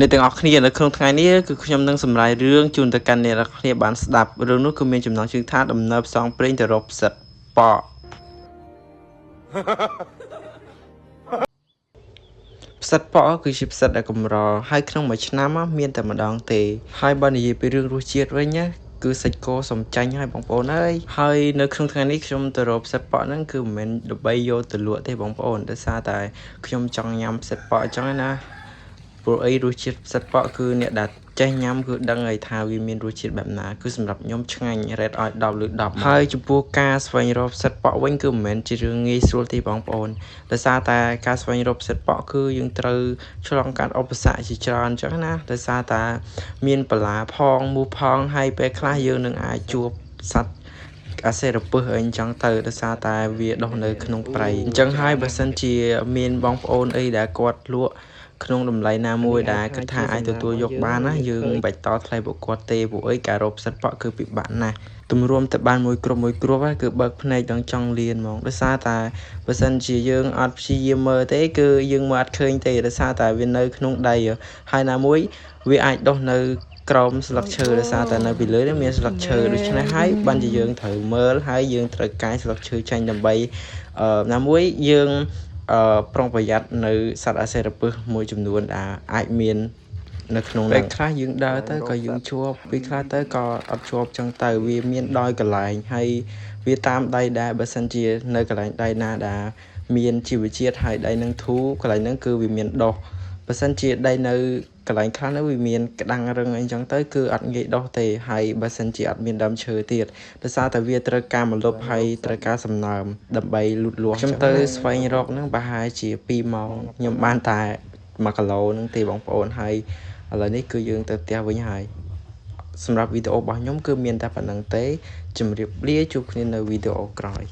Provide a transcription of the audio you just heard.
ในទាំងអស់គ្នានៅក្នុងថ្ងៃនេះគឺខ្ញុំនឹងសម្រាយរឿងជូនទៅកាន់អ្នកនរគ្នាបានស្ដាប់រឿងនោះគឺមានចំណងជើងថាដំណើរផ្សងព្រេងទៅរកផ្សិតប៉ផ្សិតប៉គឺជាផ្សិតដែលកម្រហើយក្នុងមួយឆ្នាំមានតែម្ដងទេហើយបើនិយាយពីរឿងរសជាតិវិញណាគឺសាច់គោសំចាញ់ហើយបងប្អូនអើយហើយនៅក្នុងថ្ងៃនេះខ្ញុំទៅរកផ្សិតប៉ហ្នឹងគឺមិនមែនដើម្បីយកទៅលក់ទេបងប្អូនដោយសារតែខ្ញុំចង់ញ៉ាំផ្សិតប៉អញ្ចឹងណាព្រោះអីរសជាតិផ្សិតប៉គឺអ្នកដែលចេះញ៉ាំគឺដឹងហើយថាវាមានរសជាតិបែបណាគឺសម្រាប់ខ្ញុំឆ្ងាញ់រ៉េតឲ្យ10លើ10ហើយចំពោះការស្វែងរកផ្សិតប៉វិញគឺមិនមែនជារឿងងាយស្រួលទេបងប្អូនដោយសារតែការស្វែងរកផ្សិតប៉គឺយើងត្រូវឆ្លងកាត់ឧបសគ្គជាច្រើនអញ្ចឹងណាដោយសារតែមានបលាផងមូសផងហើយពេលខ្លះយើងនឹងអាចជួបសត្វអាសេរពឹសអីចឹងទៅដោយសារតែវាដុះនៅក្នុងព្រៃអញ្ចឹងហើយបើសិនជាមានបងប្អូនអីដែលគាត់លក់ក្នុងតម្លៃណាមួយដែលគិតថាអាចទទួលយកបានណាយើងមិនបាច់តថ្លៃពួកគាត់ទេព្រោះអីការរកផ្សិតប៉គឺពិបាកណាស់ទម្រាំទៅបានមួយគ្រាប់គឺបើកភ្នែកដល់ចង់លៀនហ្មងដោយសារតែបើសិនជាយើងអត់ព្យាយាមមើលទេគឺយើងមើលអត់ឃើញទេដោយសារតែវានៅក្នុងដីហើយណាមួយវាអាចដុះនៅក្រោមស្លឹកឈើដោយសារតែនៅពីលើនេះមានស្លឹកឈើដូច្នេះហើយបានជាយើងត្រូវមើលហើយយើងត្រូវកាយស្លឹកឈើចាញ់ដើម្បីណាមួយយើងប្រុងប្រយ័ត្ននៅសត្វអាសេរពឹសមួយចំនួនដែលអាចមាននៅក្នុងពេលខ្លះយើងដើរទៅក៏យើងជាប់ពេលខ្លះទៅក៏អត់ជាប់ចឹងទៅវាមានដោយកន្លែងហើយវាតាមដីដែរបើសិនជានៅកន្លែងដីណាដែលមានជីវជាតិហើយដីនឹងធូរកន្លែងហ្នឹងគឺវាមានដុះបើសិនជាដីនៅកន្លែងខ្លះនោះវាមានក្តាំងរឹងអីចឹងទៅគឺអត់ងាយដុះទេហើយបើសិនជាអត់មានដើមឈើទៀតដោយសារតែវាត្រូវការម្លប់ហើយត្រូវការសំណើមដើម្បីលូតលាស់ខ្ញុំទៅស្វែងរកហ្នឹងប្រហែលជា2ម៉ោងខ្ញុំបានតែ1គីឡូហ្នឹងទេបងប្អូនហើយឥឡូវនេះគឺយើងទៅផ្ទះវិញហើយសម្រាប់វីដេអូរបស់ខ្ញុំគឺមានតែប៉ុណ្្នឹងទេជម្រាបលាជួបគ្នានៅវីដេអូក្រោយ